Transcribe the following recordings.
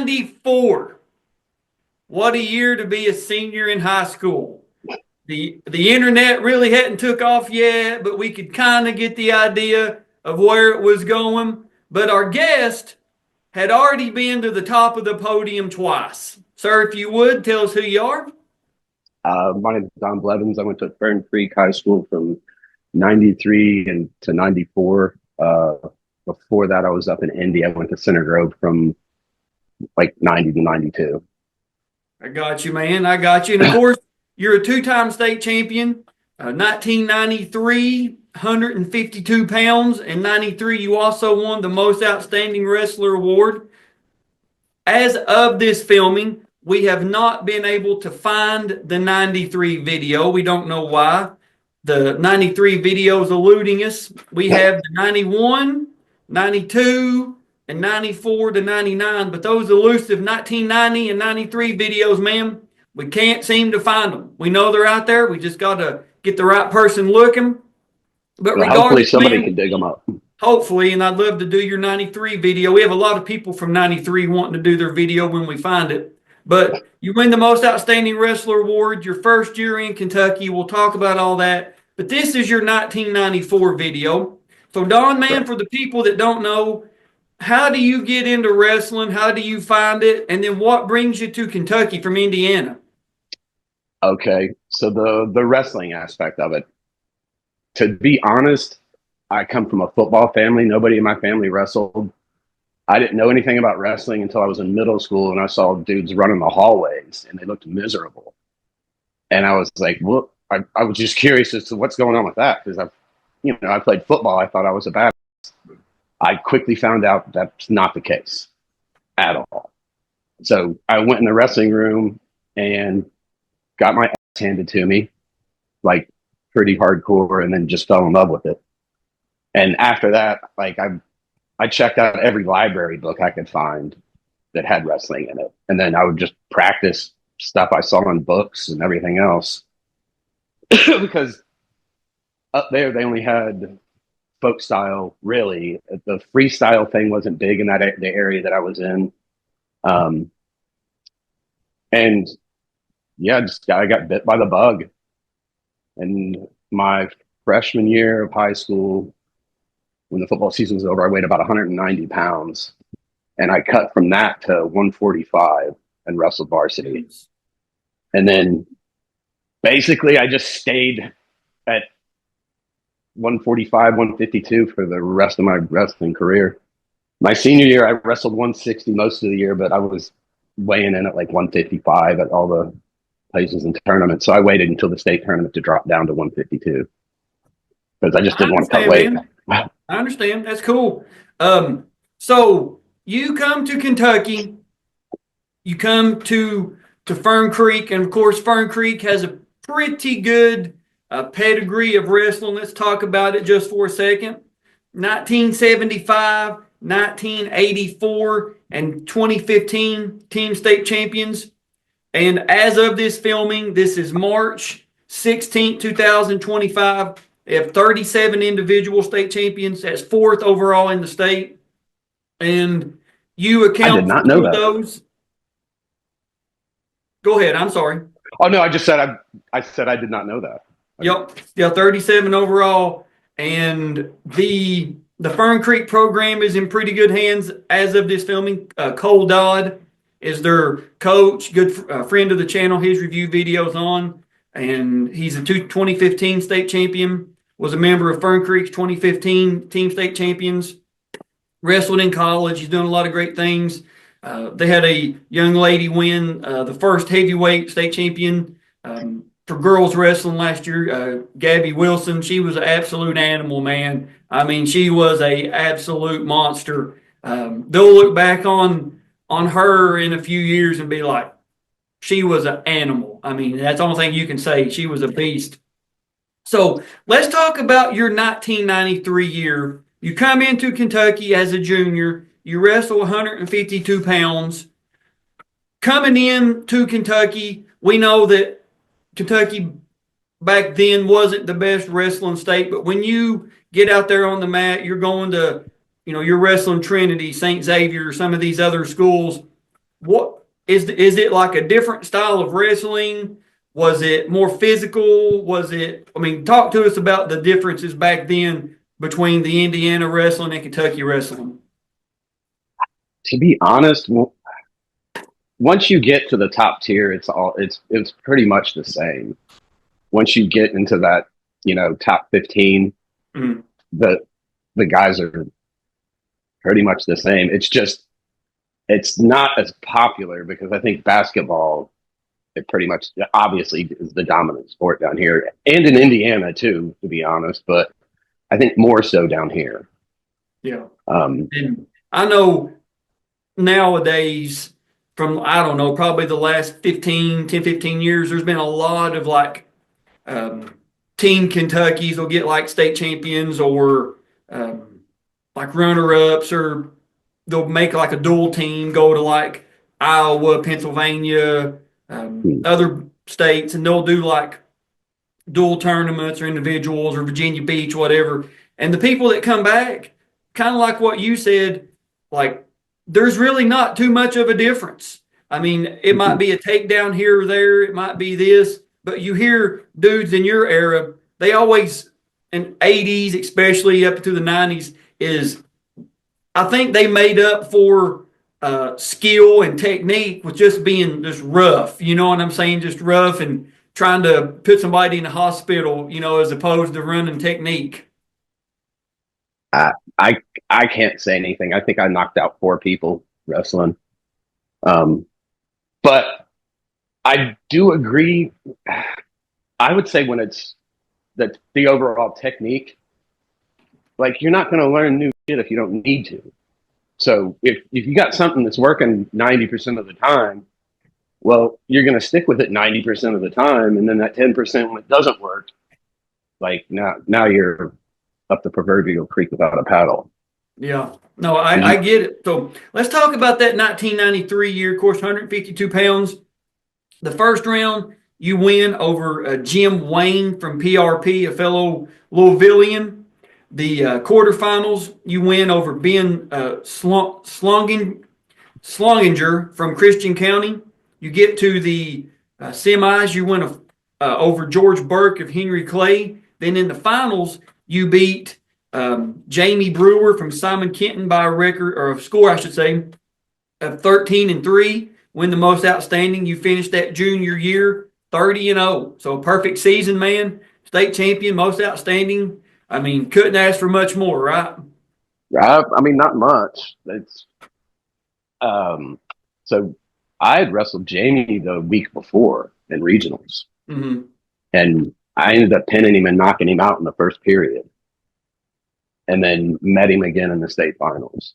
1994. What a year to be a senior in high school. The internet really hadn't took off yet, but we could kind of get the idea of where it was going. But our guest had already been to the top of the podium twice. Sir, if you would, tell us who you are. My name is Don Blevins. I went to Fern Creek High School from 93 to 94. Before that, I was up in Indy. I went to Center Grove from like 90 to 92. I got you, man. I got you. And of course, you're a two-time state champion. 1993, 152 pounds. And 93, you also won the Most Outstanding Wrestler Award. As of this filming, we have not been able to find the 93 video. We don't know why. The 93 video is eluding us. We have the 91, 92, and 94 to 99. But those elusive 1990 and 93 videos, man, we can't seem to find them. We know they're out there. We just got to get the right person looking. But well, hopefully somebody can dig them up. Hopefully, and I'd love to do your 93 video. We have a lot of people from 93 wanting to do their video when we find it. But you win the Most Outstanding Wrestler Award your first year in Kentucky. We'll talk about all that. But this is your 1994 video. So, Don, man, for the people that don't know, how do you get into wrestling? How do you find it? And then what brings you to Kentucky from Indiana? Okay, so the wrestling aspect of it. To be honest, I come from a football family. Nobody in my family wrestled. I didn't know anything about wrestling until I was in middle school, and I saw dudes running the hallways, and they looked miserable. And I was like, well, I was just curious as to what's going on with that, because I played football. I thought I was a badass. I quickly found out that's not the case at all. So I went in the wrestling room and got my ass handed to me, like pretty hardcore, and then just fell in love with it. And after that, like I checked out every library book I could find that had wrestling in it. And then I would just practice stuff I saw in books and everything else. Because up there, they only had folk style, really. The freestyle thing wasn't big in the area that I was in. And yeah, I got bit by the bug. And my freshman year of high school, when the football season was over, I weighed about 190 pounds. And I cut from that to 145 and wrestled varsity. And then basically I just stayed at 145, 152 for the rest of my wrestling career. My senior year, I wrestled 160 most of the year, but I was weighing in at like 155 at all the places and tournaments. So I waited until the state tournament to drop down to 152 because I just didn't want to cut weight. I understand. That's cool. So you come to Kentucky, you come to Fern Creek, and of course, Fern Creek has a pretty good pedigree of wrestling. Let's talk about it just for a second. 1975, 1984, and 2015 team state champions. And as of this filming, this is March 16, 2025. They have 37 individual state champions. That's fourth overall in the state. And you account for those. Go ahead. I'm sorry. Oh, no, I just said I said I did not know that. Yep. Yeah, 37 overall. And the Fern Creek program is in pretty good hands as of this filming. Cole Dodd is their coach, good friend of the channel. His review videos on. And he's a 2015 state champion. Was a member of Fern Creek's 2015 team state champions. Wrestled in college. He's doing a lot of great things. They had a young lady win the first heavyweight state champion for girls wrestling last year, Gabby Wilson. She was an absolute animal, man. I mean, she was a absolute monster. They'll look back on her in a few years and be like, she was an animal. I mean, that's the only thing you can say. She was a beast. So let's talk about your 1993 year. You come into Kentucky as a junior. You wrestle 152 pounds. Coming in to Kentucky, we know that Kentucky back then wasn't the best wrestling state, but when you get out there on the mat, you're going to, you're wrestling Trinity, St. Xavier, some of these other schools. what is it like a different style of wrestling? Was it more physical? Was it, I mean, talk to us about the differences back then between the Indiana wrestling and Kentucky wrestling. To be honest, once you get to the top tier, it's pretty much the same. Once you get into that, top 15, Mm. the the guys are pretty much the same. It's not as popular because I think basketball, it pretty much obviously is the dominant sport down here and in Indiana too, to be honest, but I think more so down here. Yeah. Um, And I know nowadays, from, I don't know, probably the last 15 years, there's been a lot of like um, Team Kentuckies will get like state champions or like runner ups, or they'll make like a dual team, go to like Iowa, Pennsylvania, other states, and they'll do like dual tournaments or individuals or Virginia Beach, whatever. And the people that come back, kind of like what you said, like there's really not too much of a difference. I mean, it might be a takedown here or there, it might be this, but you hear dudes in your era, they always, in 80s, especially up to the 90s, is I think they made up for skill and technique with just being just rough. You know what I'm saying? Just rough and trying to put somebody in the hospital, as opposed to running technique. I, I I can't say anything. I think I knocked out 4 people wrestling. Um, but I do agree. I would say when it's the overall technique, like you're not going to learn new shit if you don't need to. So if you got something that's working 90% of the time, well, you're going to stick with it 90% of the time, and then that 10% when it doesn't work, like now you're up the proverbial creek without a paddle. Yeah. No, I You, get it. So let's talk about that 1993 year. Of course, 152 pounds. The first round, you win over Jim Wayne from PRP, a fellow Louisvillian. The quarterfinals, you win over Ben Slonginger from Christian County. You get to the semis, you win over George Burke of Henry Clay. Then in the finals, you beat Jamie Brewer from Simon Kenton by a record, or a score, I should say, of 13-3. Win the most outstanding. You finished that junior year 30-0. So a perfect season, man. State champion, most outstanding. I mean, couldn't ask for much more, right? I mean, not much. It's um, so I had wrestled Jamie the week before in regionals, Mm-hmm. and I ended up pinning him and knocking him out in the first period, and then met him again in the state finals.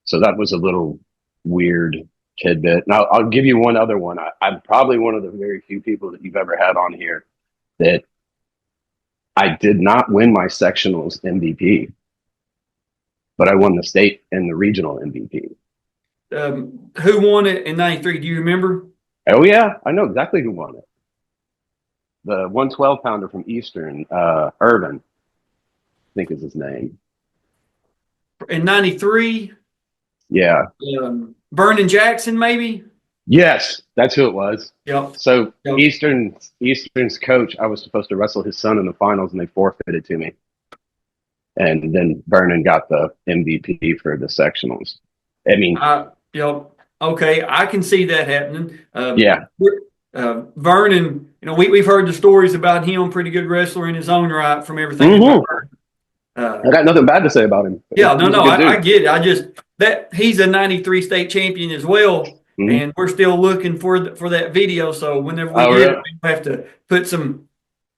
So that was a little weird tidbit. Now I'll give you one other one. I'm probably one of the very few people that you've ever had on here that I did not win my sectionals MVP, but I won the state and the regional MVP. Who won it in 93? Do you remember? Oh yeah, I know exactly who won it. The 112 pounder from Eastern, Irvin, I think is his name. In 93? Yeah. Vernon Jackson, maybe? Yes, that's who it was. Yep. So Yep. Eastern's coach, I was supposed to wrestle his son in the finals, and they forfeited to me. And then Vernon got the MVP for the sectionals. I mean, Yep. Okay, I can see that happening. yeah. Vernon, we've heard the stories about him, pretty good wrestler in his own right from everything we've heard. I got nothing bad to say about him. Yeah, no, I get it. I just, that he's a 93 state champion as well, and we're still looking for that video. So whenever we get it, we have to put some.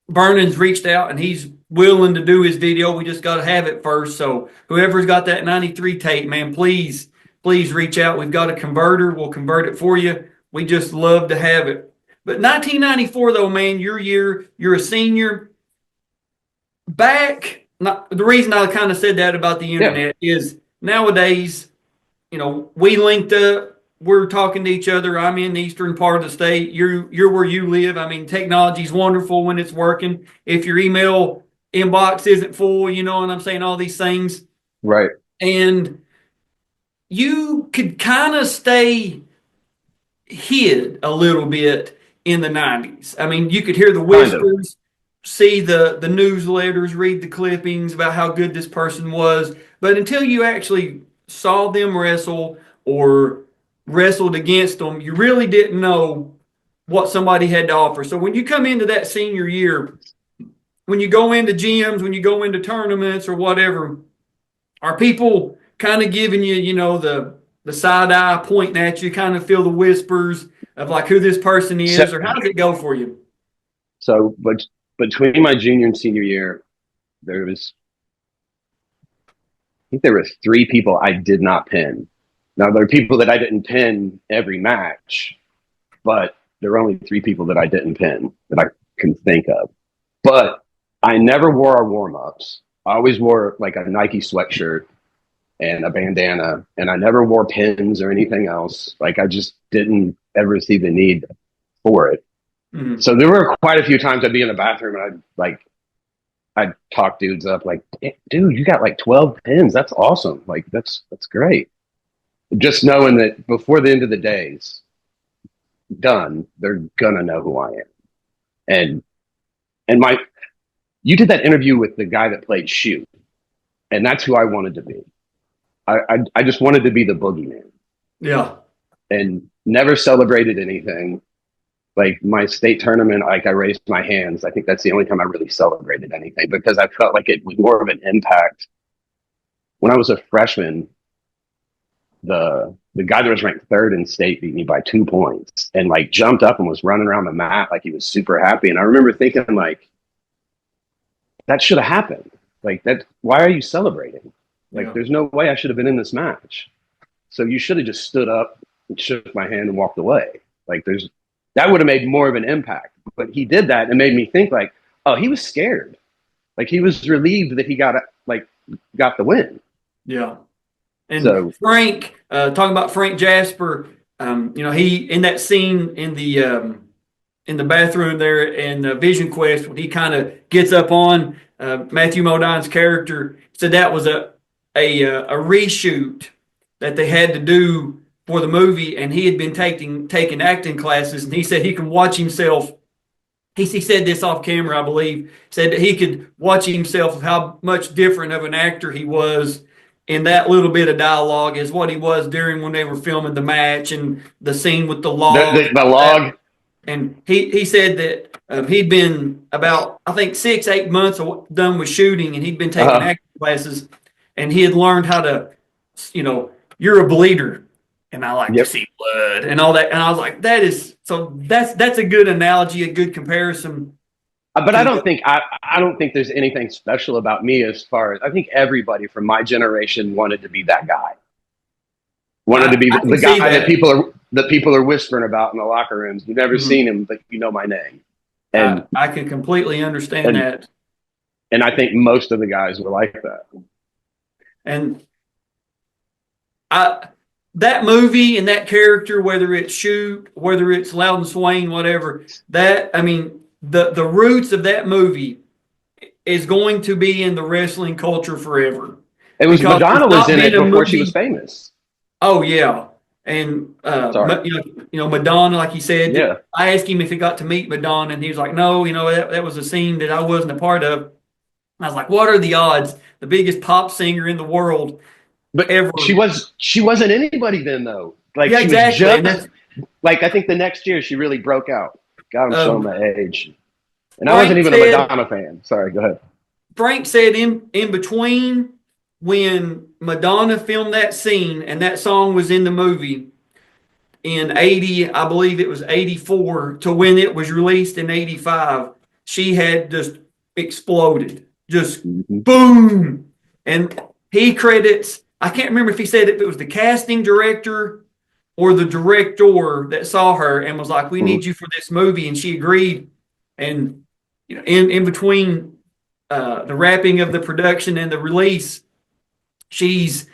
Vernon's reached out and he's willing to do his video. We just got to have it first. So whoever's got that 93 tape, man, please reach out. We've got a converter. We'll convert it for you. We just love to have it. But 1994, though, man, your year, you're a senior. The reason I kind of said that about the internet is nowadays, we linked up. We're talking to each other. I'm in the eastern part of the state. You're where you live. I mean, technology's wonderful when it's working. If your email inbox isn't full, you know what I'm saying? All these things. Right. And you could kind of stay hid a little bit in the 90s. I mean, you could hear the Kind of. whispers, see the newsletters, read the clippings about how good this person was, but until you actually saw them wrestle or wrestled against them, you really didn't know what somebody had to offer. So when you come into that senior year, when you go into gyms, when you go into tournaments or whatever, are people kind of giving you, the side eye pointing at you, kind of feel the whispers of like who this person So, is, or how does it go for you? but between my junior and senior year, there was, I think there were 3 people I did not pin. Now, there are people that I didn't pin every match, but there were only 3 people that I didn't pin that I can think of. But I never wore our warm ups. I always wore like a Nike sweatshirt and a bandana, and I never wore pins or anything else. Like I just didn't ever see the need for it. Mm-hmm. So there were quite a few times I'd be in the bathroom and I'd talk dudes up like, dude, you got like 12 pins. That's awesome. Like that's great. Just knowing that before the end of the day's done, they're gonna know who I am. And you did that interview with the guy that played Shoot, and that's who I wanted to be. I just wanted to be the boogeyman. Yeah. And never celebrated anything. Like my state tournament, like I raised my hands. I think that's the only time I really celebrated anything because I felt like it was more of an impact. When I was a freshman, the guy that was ranked 3rd in state beat me by 2 points and like jumped up and was running around the mat like he was super happy. And I remember thinking like, that should have happened. Like that, why are you celebrating? Like, there's no way I should have been in this match. So you should have just stood up and shook my hand and walked away. Like that would have made more of an impact. But he did that and made me think like, oh, he was scared. Like he was relieved that he got the win. Yeah. And so, Frank, talking about Frank Jasper, he in that scene in the bathroom there in Vision Quest when he kind of gets up on Matthew Modine's character, said that was a reshoot that they had to do for the movie, and he had been taking acting classes, and he said he can watch himself. He said this off camera, I believe, said that he could watch himself of how much different of an actor he was in that little bit of dialogue as what he was during when they were filming the match and the scene with the log. The log. And he said that he'd been about, I think, 6-8 months done with shooting, and he'd been taking acting classes, and he had learned how to, you're a bleeder, and I like to see blood and all that. And I was like, that's a good analogy, a good comparison. But I don't think there's anything special about me as far as I think everybody from my generation wanted to be that guy. Wanted to be the guy that people are whispering about in the locker rooms. You've never seen him, but you know my name. And I can completely understand that. And I think most of the guys were like that. And that movie and that character, whether it's Shoot, whether it's Loudon Swain, whatever, the roots of that movie is going to be in the wrestling culture forever. It was Madonna was in it before she was famous. Oh yeah, and Madonna, like he said. Yeah. I asked him if he got to meet Madonna, and he was like, "No, that was a scene that I wasn't a part of." I was like, "What are the odds? The biggest pop singer in the world." But ever. She wasn't anybody then though. Like yeah, she exactly. was like I think the next year she really broke out. God, I'm showing my age. And I wasn't even a Madonna fan. Sorry, go ahead. Frank said in between when Madonna filmed that scene and that song was in the movie in 80, I believe it was 84, to when it was released in 85, she had just exploded. Just boom. And he credits, I can't remember if he said if it was the casting director or the director that saw her and was like, we need you for this movie. And she agreed. And in between the wrapping of the production and the release, she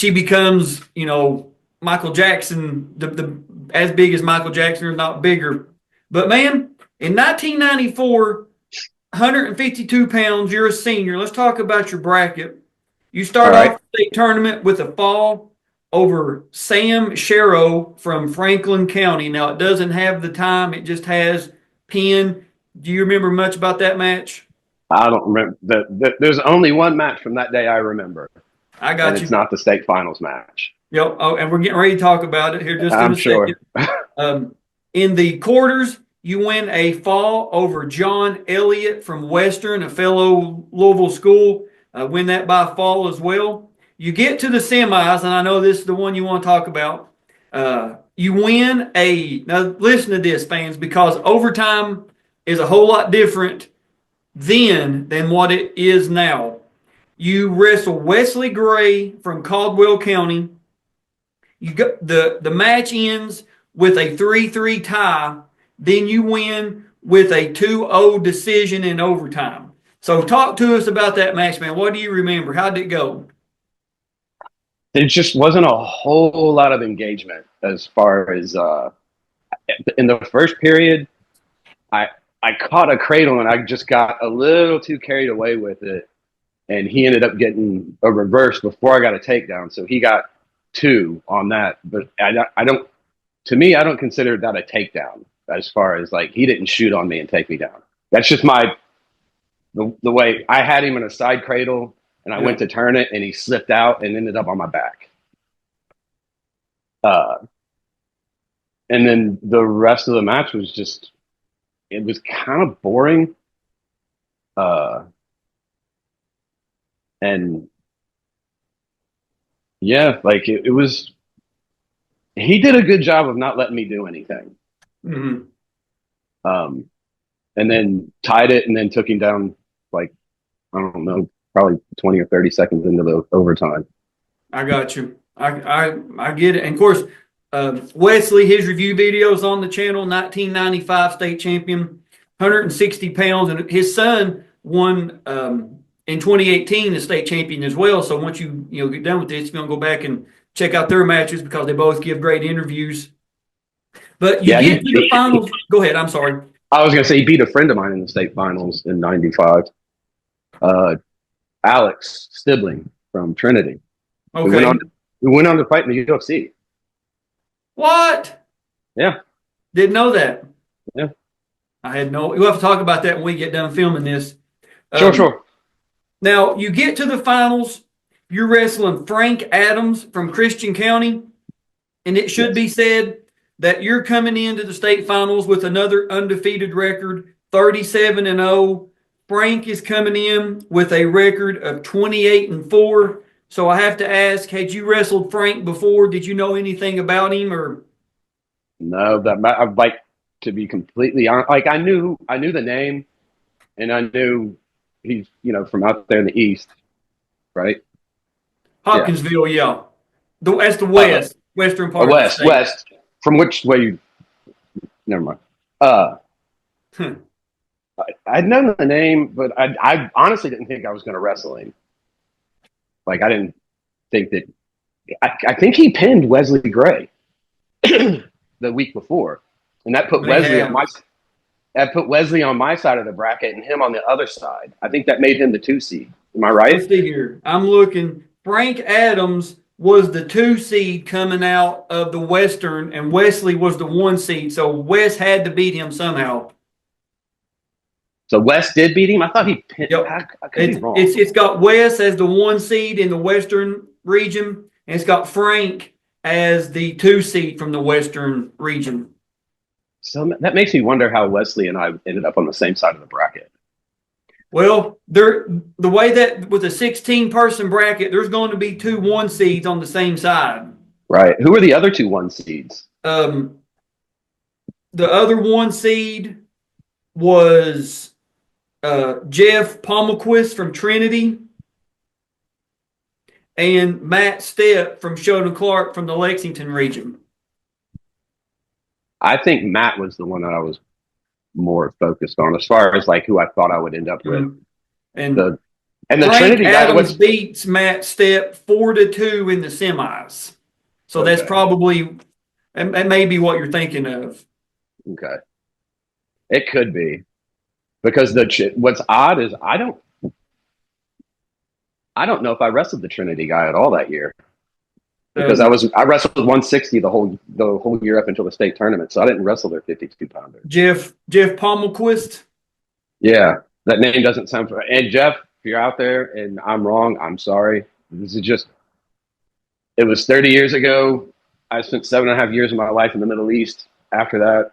becomes, Michael Jackson, the as big as Michael Jackson, or not bigger. But man, in 1994, 152 pounds, you're a senior. Let's talk about your bracket. You start off the state tournament with a fall over Sam Sharrow from Franklin County. Now, it doesn't have the time, it just has pin. Do you remember much about that match? I don't remember. There's only one match from that day I remember, I and got it's you. not the state finals match. Yep. Oh, and we're getting ready to talk about it here just in I'm a second. sure. In the quarters, you win a fall over John Elliott from Western, a fellow Louisville school. Win that by fall as well. You get to the semis, and I know this is the one you want to talk about. You win now listen to this, fans, because overtime is a whole lot different then than what it is now. You wrestle Wesley Gray from Caldwell County. You got the match ends with a 3-3 tie. Then you win with a 2-0 decision in overtime. So talk to us about that match, man. What do you remember? How did it go? There just wasn't a whole lot of engagement as far as in the first period. I I caught a cradle and I just got a little too carried away with it, and he ended up getting a reverse before I got a takedown. So he got two on that, but I don't. To me, I don't consider that a takedown. As far as like he didn't shoot on me and take me down. That's just the way I had him in a side cradle, and I went to turn it, and he slipped out and ended up on my back. And then the rest of the match was just, it was kind of boring. And yeah, like it was, he did a good job of not letting me do anything. Mm-hmm. And then tied it and then took him down like, I don't know, probably 20 or 30 seconds into the overtime. I got you. I get it. And of course, Wesley, his review videos on the channel, 1995 state champion, 160 pounds. And his son won in 2018 the state champion as well. So once you get done with this, you're going to go back and check out their matches because they both give great interviews. But you get to the finals. Go ahead. I'm sorry. I was going to say he beat a friend of mine in the state finals in 95. Alex Stibling from Trinity. Okay. We went on to fight in the UFC. What? Yeah. Didn't know that. Yeah. I had no. We'll have to talk about that when we get done filming this. Sure. Now, you get to the finals. You're wrestling Frank Adams from Christian County. And it should be said that you're coming into the state finals with another undefeated record, 37-0. Frank is coming in with a record of 28-4. So I have to ask, had you wrestled Frank before? Did you know anything about him, or? No, I'd like to be completely honest. Like I knew the name, and I knew he's from out there in the east, right? Hopkinsville, yeah. That's the western part of the state. West. From which way you? Never mind. I'd known the name, but I honestly didn't think I was going to wrestle him. Like I didn't think that. I think he pinned Wesley Gray the week before, and that put Wesley on my. That put Wesley on my side of the bracket and him on the other side. I think that made him the 2 seed. Am I right? Let's see here. I'm looking. Frank Adams was the 2 seed coming out of the Western, and Wesley was the 1 seed. So Wes had to beat him somehow. So Wes did beat him. I thought he pinned. Yep. I could be wrong. It's got Wes as the 1 seed in the Western region, and it's got Frank as the 2 seed from the Western region. So that makes me wonder how Wesley and I ended up on the same side of the bracket. Well, the way that with a 16-person bracket, there's going to be 2 1 seeds on the same side. Right. Who are the other 2 1 seeds? The other 1 seed was Jeff Palmaquist from Trinity and Matt Stepp from Sheldon Clark from the Lexington region. I think Matt was the one that I was more focused on as far as like who I thought I would end up with. And the Frank Trinity Adams guy beats Matt Stepp 4-2 in the semis. So that's probably that may be what you're thinking of. Okay. It could be. Because what's odd is I don't know if I wrestled the Trinity guy at all that year. because I wrestled 160 the whole year up until the state tournament, so I didn't wrestle their 52-pounder. Jeff Pommelquist. Yeah, that name doesn't sound familiar. And Jeff, if you're out there and I'm wrong, I'm sorry. This is just, it was 30 years ago. I spent 7.5 years of my life in the Middle East after that.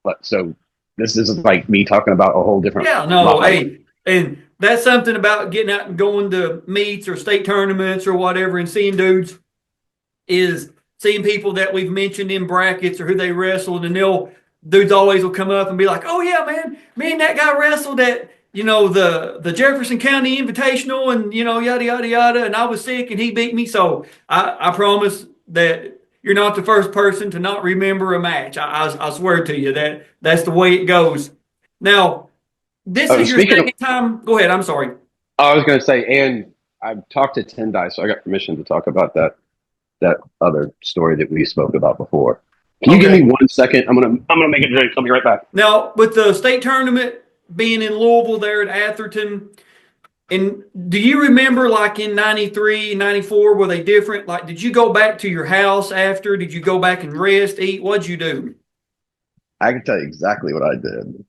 But so this is like me talking about a whole different. Yeah, no, hey, and that's something about getting out and going to meets or state tournaments or whatever and seeing dudes is seeing people that we've mentioned in brackets or who they wrestled, and dudes always will come up and be like, oh yeah, man, me and that guy wrestled at, the Jefferson County Invitational and, yada, yada, yada. And I was sick and he beat me. So I promise that you're not the first person to not remember a match. I swear to you that's the way it goes. Now, this is your second time. Go ahead. I'm sorry. I was going to say, and I've talked to Tendai, so I got permission to talk about that other story that we spoke about before. Can you give me 1 second? I'm gonna make a drink. I'll be right back. Now, with the state tournament being in Louisville there at Atherton, and do you remember like in 93, 94, were they different? Like, did you go back to your house after? Did you go back and rest, eat? What'd you do? I can tell you exactly what I did.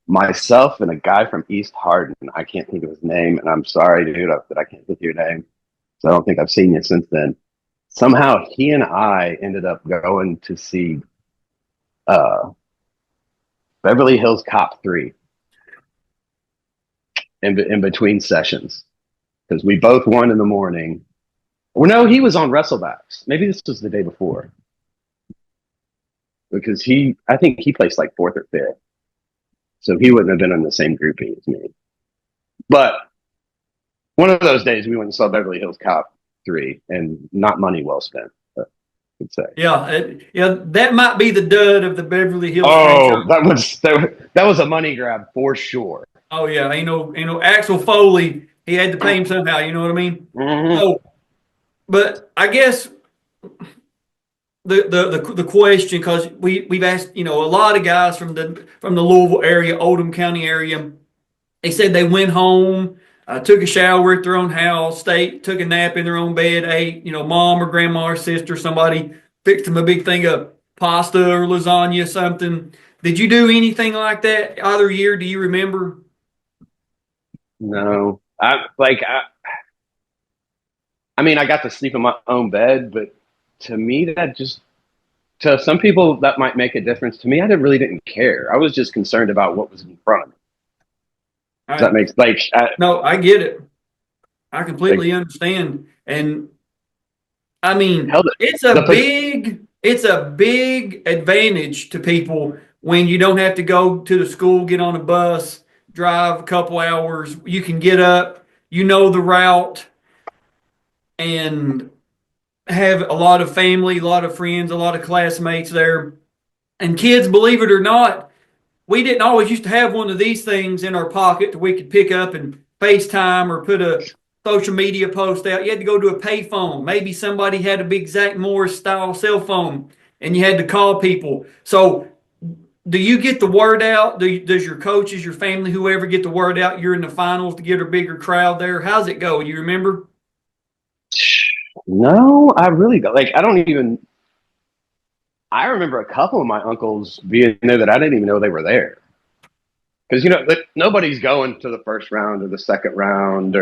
Myself and a guy from East Hardin, I can't think of his name, and I'm sorry, dude, that I can't think of your name. So I don't think I've seen you since then. Somehow he and I ended up going to see Beverly Hills Cop 3 in between sessions because we both won in the morning. Well, no, he was on Wrestlebacks. Maybe this was the day before because I think he placed like 4th or 5th. So he wouldn't have been in the same grouping as me. But one of those days we went and saw Beverly Hills Cop 3 and not money well spent, I would say. Yeah, that might be the dud of the Beverly Hills. Oh, that was a money grab for sure. Oh yeah, Axel Foley, he had to pay him somehow, you know what I mean? Mm-hmm. So, but I guess the question, because we've asked, a lot of guys from the Louisville area, Oldham County area, they said they went home, took a shower at their own house, took a nap in their own bed, ate, mom or grandma or sister, somebody fixed them a big thing of pasta or lasagna, something. Did you do anything like that either year? Do you remember? No, I got to sleep in my own bed, but to me, to some people that might make a difference. To me, I really didn't care. I was just concerned about what was in front of me. Does that makes no, I get it. I completely understand. And I mean, it's a big advantage to people when you don't have to go to the school, get on a bus, drive a couple hours. You can get up, the route, and have a lot of family, a lot of friends, a lot of classmates there. And kids, believe it or not, we didn't always used to have one of these things in our pocket that we could pick up and FaceTime or put a social media post out. You had to go to a payphone. Maybe somebody had a big Zach Morris style cell phone and you had to call people. So do you get the word out? Does your coaches, your family, whoever get the word out you're in the finals to get a bigger crowd there? How's it go? You remember? No, I really don't. I remember a couple of my uncles being there that I didn't even know they were there. Because, nobody's going to the first round or the second round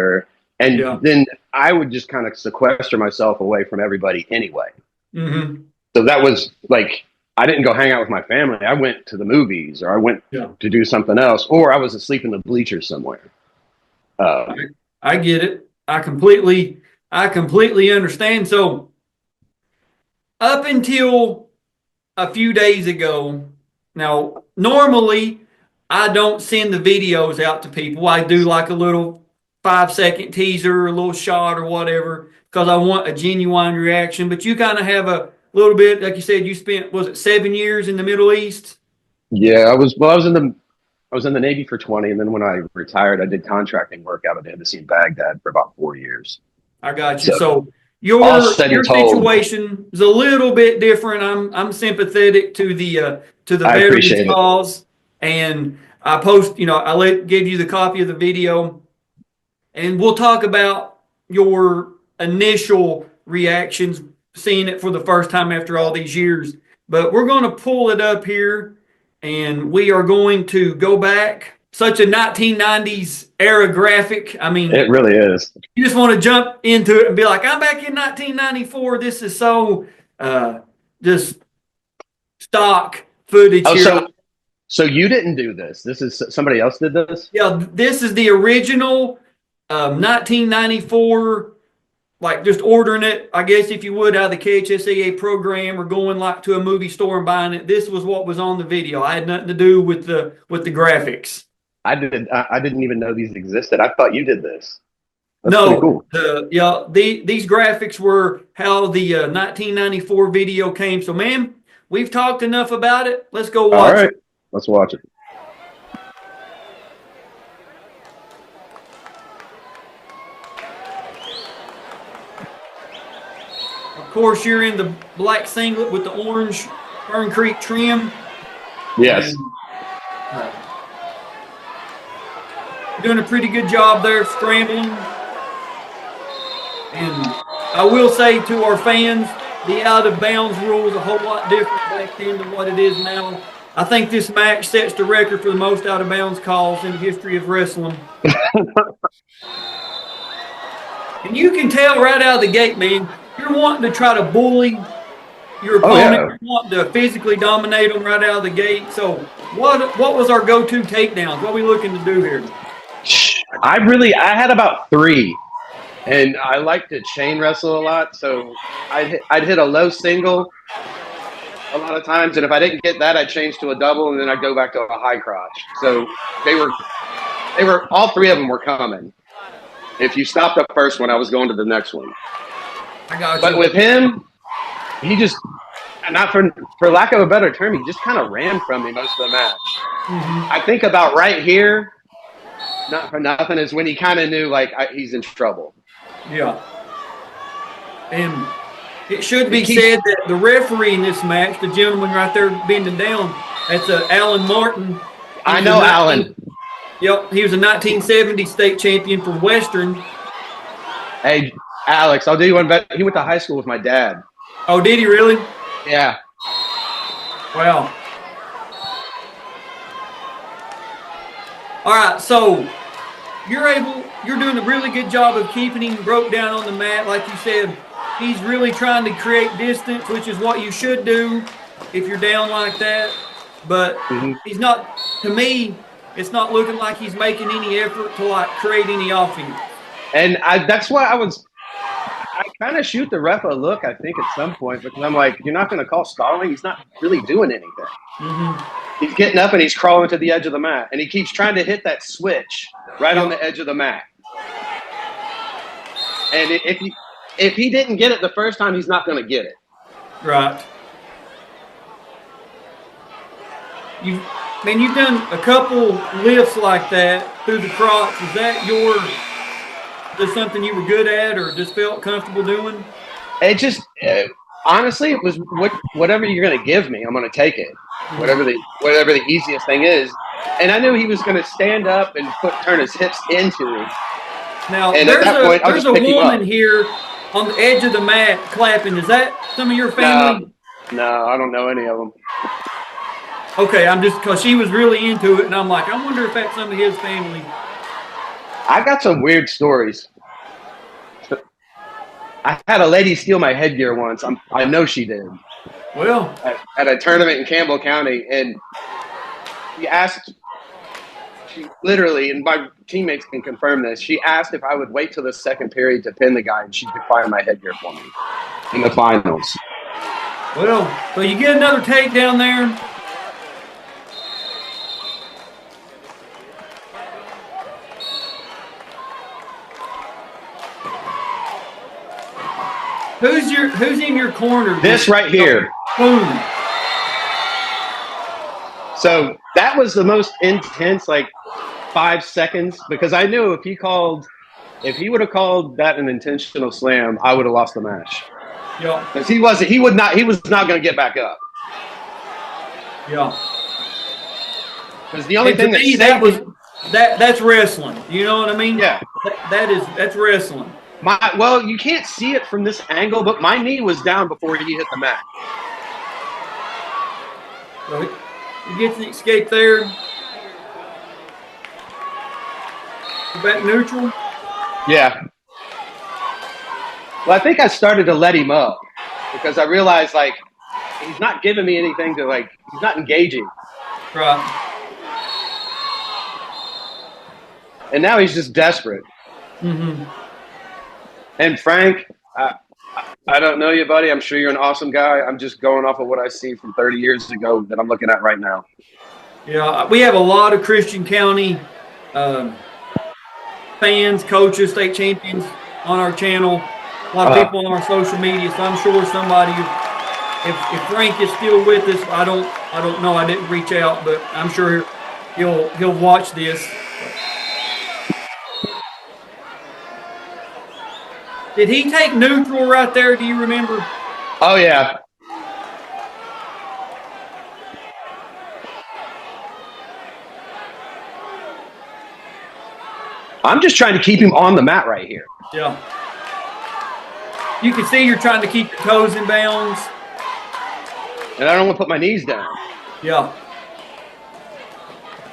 then I would just kind of sequester myself away from everybody anyway. Mm-hmm. So that was I didn't go hang out with my family. I went to the movies or I went to do something else, or I was asleep in the bleachers somewhere. I get it. I completely understand. So up until a few days ago, now normally I don't send the videos out to people. I do like a little 5-second teaser, a little shot or whatever, because I want a genuine reaction. But you kind of have a little bit, like you said, you spent, was it 7 years in the Middle East? Yeah, I was in the Navy for 20, and then when I retired, I did contracting work out of the embassy in Baghdad for about 4 years. I got you. So your situation is a little bit different. I'm sympathetic to the veterans cause, and I post. Give you the copy of the video, and we'll talk about your initial reactions seeing it for the first time after all these years. But we're going to pull it up here, and we are going to go back. Such a 1990s era graphic. I mean, It really is. You just want to jump into it and be like, I'm back in 1994. This is so just stock footage here. So you didn't do this. This is somebody else did this? Yeah, this is the original 1994, like just ordering it, I guess, if you would, out of the KHSAA program or going like to a movie store and buying it. This was what was on the video. I had nothing to do with the graphics. I didn't even know these existed. I thought you did this. That's no, cool. These graphics were how the 1994 video came. So, man, we've talked enough about it. Let's go watch it. All right, let's watch it. Of course, you're in the black singlet with the orange Fern Creek trim. Yes. And, doing a pretty good job there scrambling. And I will say to our fans, the out of bounds rule is a whole lot different back then than what it is now. I think this match sets the record for the most out of bounds calls in the history of wrestling. And you can tell right out of the gate, man, you're wanting to try to bully your opponent. You're wanting to physically dominate them right out of the gate. So what was our go-to takedowns? What are we looking to do here? I had about 3, and I like to chain wrestle a lot. So I'd hit a low single a lot of times, and if I didn't get that, I'd change to a double, and then I'd go back to a high crotch. So they were all 3 of them were coming. If you stopped the first one, I was going to the next one. I got you. But with him, he just, not for lack of a better term, he just kind of ran from me most of the match. Mm-hmm. I think about right here, not for nothing, is when he kind of knew like he's in trouble. Yeah. And it should be said that the referee in this match, the gentleman right there bending down, that's Alan Martin. I know Alan. Yep, he was a 1970 state champion for Western. Hey, Alex, I'll do you one better. He went to high school with my dad. Oh, did he really? Yeah. Wow. All right, so you're doing a really good job of keeping him broke down on the mat. Like you said, he's really trying to create distance, which is what you should do if you're down like that. But he's not, to me, it's not looking like he's making any effort to like create any offense. And that's why I kind of shoot the ref a look, I think, at some point, because I'm like, you're not going to call stalling? He's not really doing anything. Mm-hmm. He's getting up and he's crawling to the edge of the mat, and he keeps trying to hit that switch right on the edge of the mat. And if he didn't get it the first time, he's not going to get it. Right. You've done a couple lifts like that through the crotch. Is that just something you were good at or just felt comfortable doing? It just, honestly, it was whatever you're going to give me, I'm going to take it. Whatever the easiest thing is. And I knew he was going to stand up and turn his hips into it. Now, and at that point, I'll just pick him up. There's a woman here on the edge of the mat clapping. Is that some of your family? No, I don't know any of them. Okay, because she was really into it, and I'm like, I wonder if that's some of his family. I got some weird stories. I had a lady steal my headgear once. I know she did. Well, at a tournament in Campbell County, and she literally, and my teammates can confirm this, she asked if I would wait till the second period to pin the guy, and she declined my headgear for me in the finals. Well, so you get another takedown there. Who's in your corner? This right here. Boom. So that was the most intense, 5 seconds, because I knew if he would have called that an intentional slam, I would have lost the match. Yeah. Because he was not going to get back up. Yeah. Because the only thing that's wrestling. You know what I mean? Yeah. That's wrestling. Well, you can't see it from this angle, but my knee was down before he hit the mat. So he gets the escape there. Back neutral. Yeah. Well, I think I started to let him up because I realized, like, he's not giving me anything to, like, he's not engaging. Right. And now he's just desperate. Mm-hmm. And Frank, I don't know you, buddy. I'm sure you're an awesome guy. I'm just going off of what I see from 30 years ago that I'm looking at right now. Yeah, we have a lot of Christian County fans, coaches, state champions on our channel. A lot of people on our social media. So I'm sure somebody, if Frank is still with us, I don't know. I didn't reach out, but I'm sure he'll watch this. Did he take neutral right there? Do you remember? Oh, yeah. I'm just trying to keep him on the mat right here. Yeah. You can see you're trying to keep your toes in bounds. And I don't want to put my knees down. Yeah.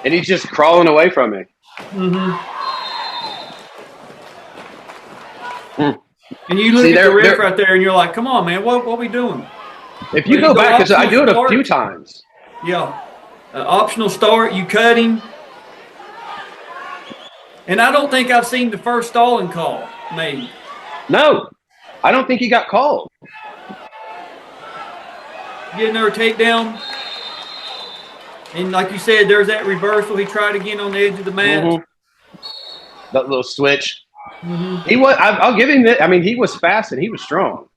And he's just crawling away from me. Mm-hmm. And you look at the ref right there, and you're like, "Come on, man, what are we doing?" If you go back, because I do it a few times. Yeah, optional start. You cut him, and I don't think I've seen the first stalling call made. No, I don't think he got called. Get another takedown, and like you said, there's that reversal. He tried again on the edge of the mat. Mm-hmm. That little switch. Mm-hmm. He was. I'll give him that. I mean, he was fast and he was strong.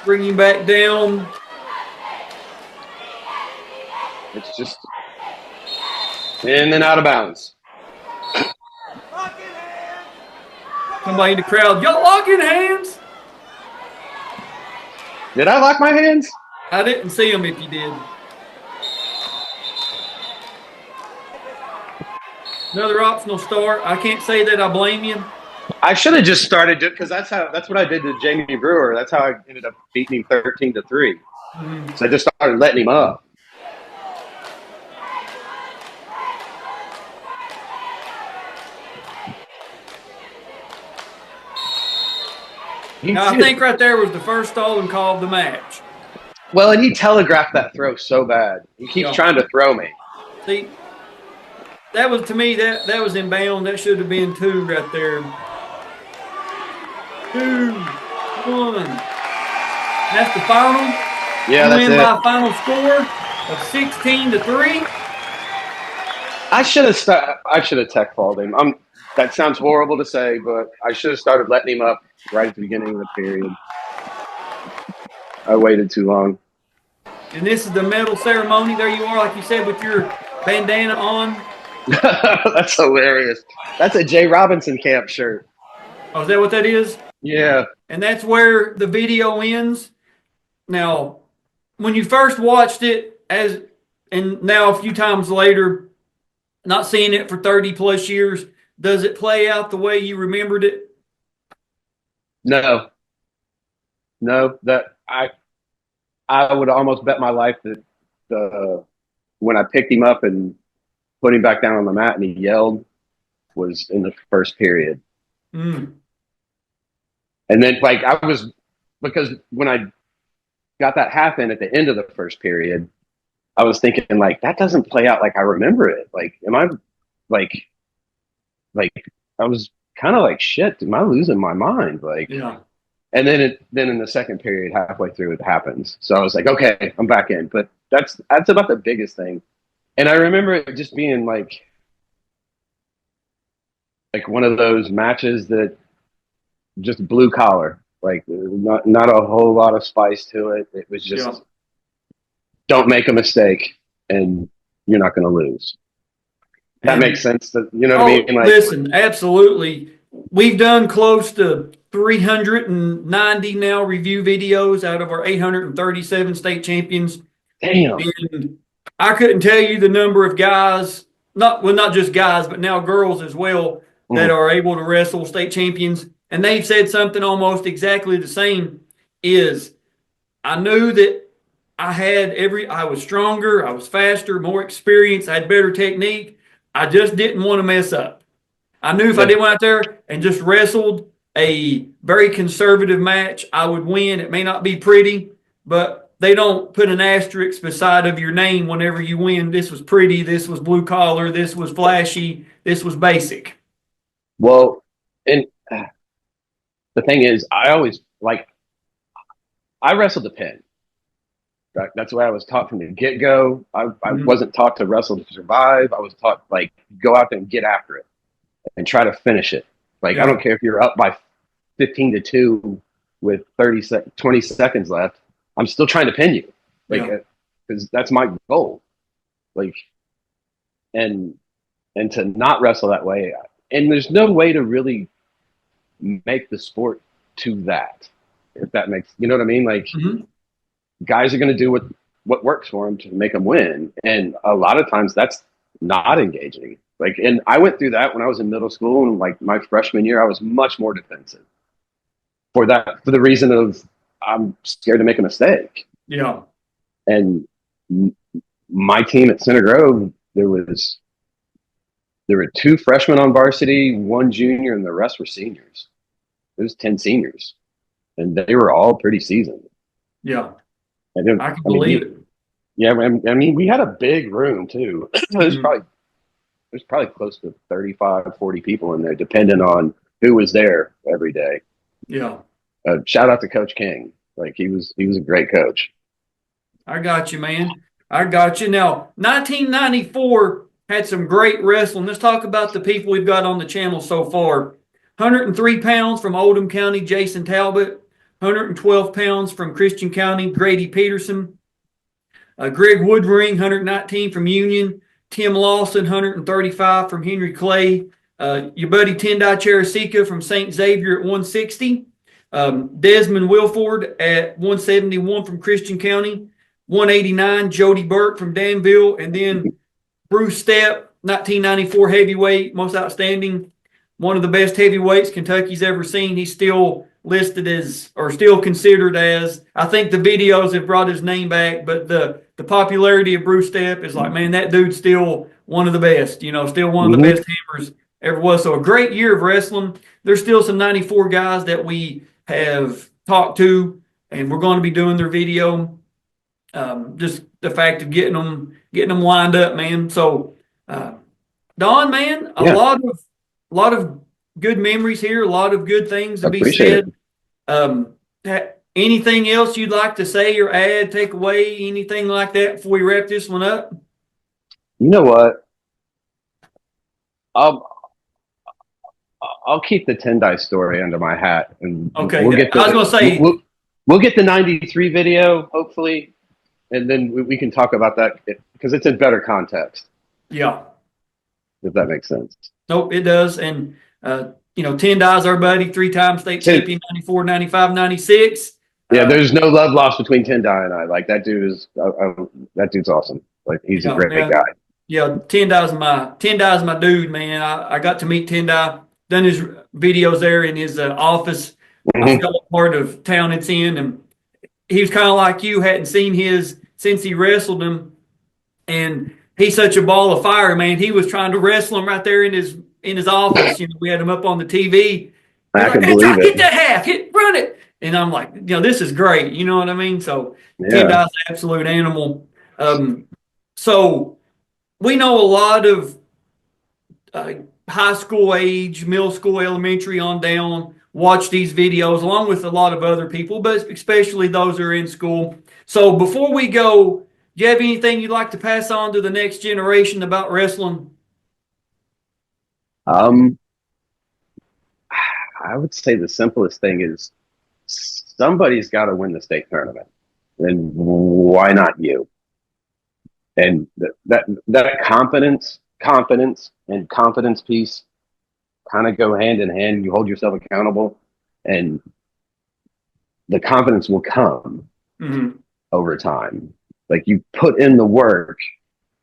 Bring him back down. It's just in and out of bounds. Somebody in the crowd, y'all locking hands? Did I lock my hands? I didn't see him if you did. Another optional start. I can't say that I blame you. I should have just started because that's what I did to Jamie Brewer. That's how I ended up beating him 13-3. Mm-hmm. So I just started letting him up. Now, I think right there was the first stalling call of the match. Well, and he telegraphed that throw so bad. He keeps trying to throw me. See, that was, to me, that was in bounds. That should have been 2 right there. 2, 1. That's the final. Yeah, that's it. By final score of 16-3. I should have tech falled him. That sounds horrible to say, but I should have started letting him up right at the beginning of the period. I waited too long. And this is the medal ceremony. There you are, like you said, with your bandana on. That's hilarious. That's a Jay Robinson camp shirt. Oh, is that what that is? Yeah. And that's where the video ends. Now, when you first watched it, and now a few times later, not seeing it for 30 plus years, does it play out the way you remembered it? No, that I would almost bet my life that when I picked him up and put him back down on the mat and he yelled was in the first period. Mm. And then because when I got that half in at the end of the first period, I was thinking like, that doesn't play out like I remember it. Like, am I like I was kind of like, shit, am I losing my mind? Like, yeah. And then in the second period, halfway through, it happens. So I was like, okay, I'm back in. But that's about the biggest thing. And I remember it just being like one of those matches that just blue collar, like not a whole lot of spice to it. It was just don't make a mistake and you're not going to lose. That And makes sense. You know what I mean? Like, listen, absolutely. We've done close to 390 now review videos out of our 837 state champions. damn. And I couldn't tell you the number of guys, not just guys, but now girls as well, that Mm, are able to wrestle state champions. And they've said something almost exactly the same is I knew that I was stronger, I was faster, more experienced, I had better technique. I just didn't want to mess up. I knew if I yeah. didn't went out there and just wrestled a very conservative match, I would win. It may not be pretty, but they don't put an asterisk beside of your name whenever you win. This was pretty, this was blue collar, this was flashy, this was basic. Well, and the thing is, I always like, I wrestled the pin. That's the way I was taught from the get go. I Mhm. wasn't taught to wrestle to survive. I was taught, like, go out there and get after it and try to finish it. Like, I Yeah. don't care if you're up by 15-2 with 20 seconds left. I'm still trying to pin you. Like, Yeah. because that's my goal. Like, and to not wrestle that way. And there's no way to really make the sport to that, if that makes, you know what I mean? Like, Mhm. guys are going to do what works for them to make them win. And a lot of times that's not engaging. Like, and I went through that when I was in middle school, and like my freshman year, I was much more defensive for the reason of I'm scared to make a mistake. Yeah. And my team at Center Grove, there were two freshmen on varsity, one junior, and the rest were seniors. It was 10 seniors, and they were all pretty seasoned. Yeah. I didn't, I can I mean, believe it. yeah, I mean, we had a big room too. Mhm. There's probably close to 35, 40 people in there, depending on who was there every day. Yeah. Shout out to Coach King. Like, he was a great coach. I got you, man. I got you. Now, 1994 had some great wrestling. Let's talk about the people we've got on the channel so far. 103 pounds from Oldham County, Jason Talbot. 112 pounds from Christian County, Grady Peterson. Greg Woodring, 119 from Union. Tim Lawson, 135 from Henry Clay. Your buddy Tendai Cherisika from St. Xavier at 160. Desmond Wilford at 171 from Christian County. 189, Jody Burke from Danville. And then Bruce Stepp, 1994 heavyweight, most outstanding. One of the best heavyweights Kentucky's ever seen. He's still listed as, or still considered as, I think the videos have brought his name back, but the popularity of Bruce Stepp is like, man, that dude's still one of the best, still one of the Mm-hmm. best hammers ever was. So a great year of wrestling. There's still some 94 guys that we have talked to, and we're going to be doing their video. Just the fact of getting them lined up, man. So, Don, man, a Yeah, lot of good memories here, a lot of good things I to be appreciate it. said. Um, anything else you'd like to say or add, take away, anything like that before we wrap this one up? You know what? I'll I'll keep the Tendai story under my hat, and Okay, we'll get I was going to say, we'll get the '93 video hopefully, and then we can talk about that because it's in better context, yeah, if that makes sense. nope, it does. And, Tendai's our buddy, 3-time state champion, 94, 95, 96. Yeah, there's no love lost between Tendai and I. Like, that dude is that dude's awesome. Like, he's a great guy. Yeah, Tendai's my dude, man. I got to meet Tendai, done his videos there in his office. I Mhm. forgot what part of town it's in, and he was kind of like you, hadn't seen his since he wrestled him, and he's such a ball of fire, man. He was trying to wrestle him right there in his office. We had him up on the TV. He's I like, can "That's believe right, hit it. that half, run it," and I'm like, this is great. You know what I mean? So Yeah, Tendai's an absolute animal. So we know a lot of uh, high school age, middle school, elementary on down watch these videos along with a lot of other people, but especially those who are in school. So before we go, do you have anything you'd like to pass on to the next generation about wrestling? um, I would say the simplest thing is somebody's got to win the state tournament, and why not you? And that confidence confidence and confidence piece kind of go hand in hand. You hold yourself accountable, and the confidence will come over time. Like, you put in the work,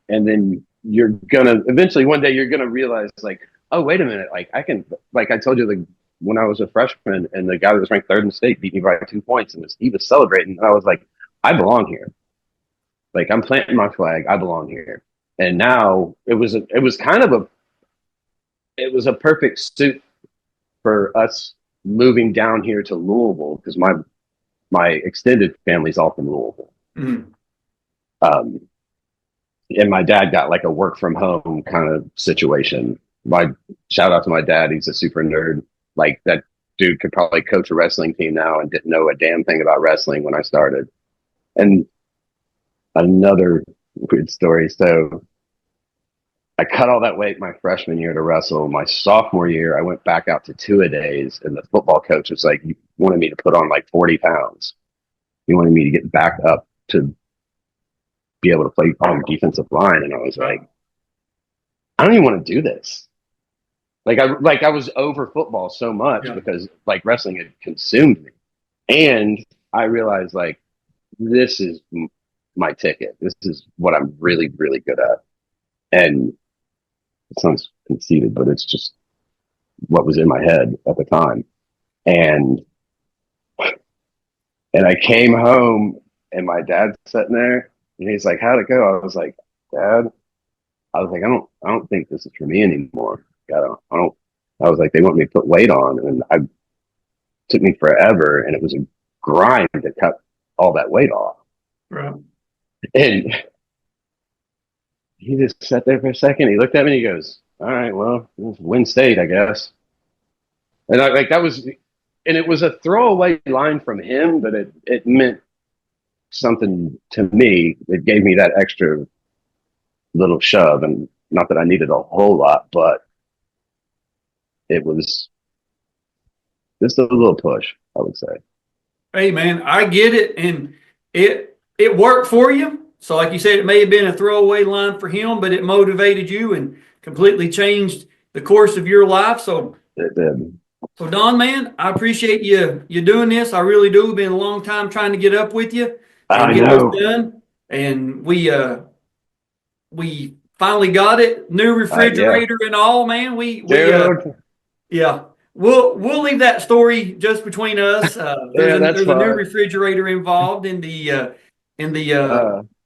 and then you're gonna eventually one day you're gonna realize, like, oh, wait a minute, like, I can, like I told you, like, when I was a freshman and the guy that was ranked third in the state beat me by 2 points, and he was celebrating, and I was like, I belong here. Like, I'm planting my flag. I belong here. And now it was a perfect suit for us moving down here to Louisville, because my extended family's all from Louisville. And my dad got like a work from home kind of situation. My shout out to my dad. He's a super nerd. Like, that dude could probably coach a wrestling team now and didn't know a damn thing about wrestling when I started. And another weird story. So I cut all that weight my freshman year to wrestle. My sophomore year, I went back out to two-a-days, and the football coach was like, he wanted me to put on like 40 pounds. He wanted me to get back up to be able to play on defensive line. And I was like, I don't even want to do this. I was over football so much because like wrestling had consumed me. And I realized, like, this is my ticket. This is what I'm really, really good at. And it sounds conceited, but it's just what was in my head at the time. And I came home, and my dad's sitting there, and he's like, how'd it go? I was like, Dad, I don't think this is for me anymore. I was like, they want me to put weight on, and it took me forever, and it was a grind to cut all that weight off. Right. And he just sat there for a second. He looked at me and he goes, all right, well, win state, I guess. And it was a throwaway line from him, but it meant something to me. It gave me that extra little shove, and not that I needed a whole lot, but it was just a little push, I would say. Hey, man, I get it, and it worked for you. So like you said, it may have been a throwaway line for him, but it motivated you and completely changed the course of your life. So it did. So Don, man, I appreciate you doing this. I really do. It's been a long time trying to get up with you and get this done. And we finally got it. New refrigerator and all, man. Yeah. We'll leave that story just between us. There's a new refrigerator involved in the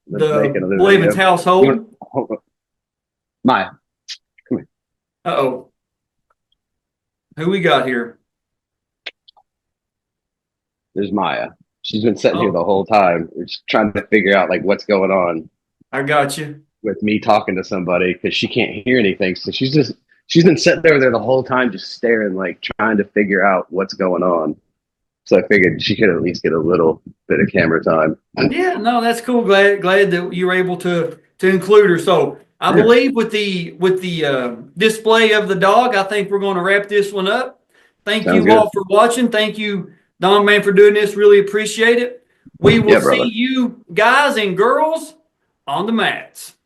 Blevins household. Maya, come here. Uh-oh. Who we got here? There's Maya. She's been sitting here the whole time. We're just trying to figure out, like, what's going on. I got you. With me talking to somebody, because she can't hear anything. So she's been sitting there the whole time, just staring, like, trying to figure out what's going on. So I figured she could at least get a little bit of camera time. Yeah, no, that's cool. Glad that you were able to include her. So I believe with the display of the dog, I think we're going to wrap this one up. Thank you all for watching. Thank you, Don, man, for doing this. Really appreciate it. We will see you guys and girls on the mats.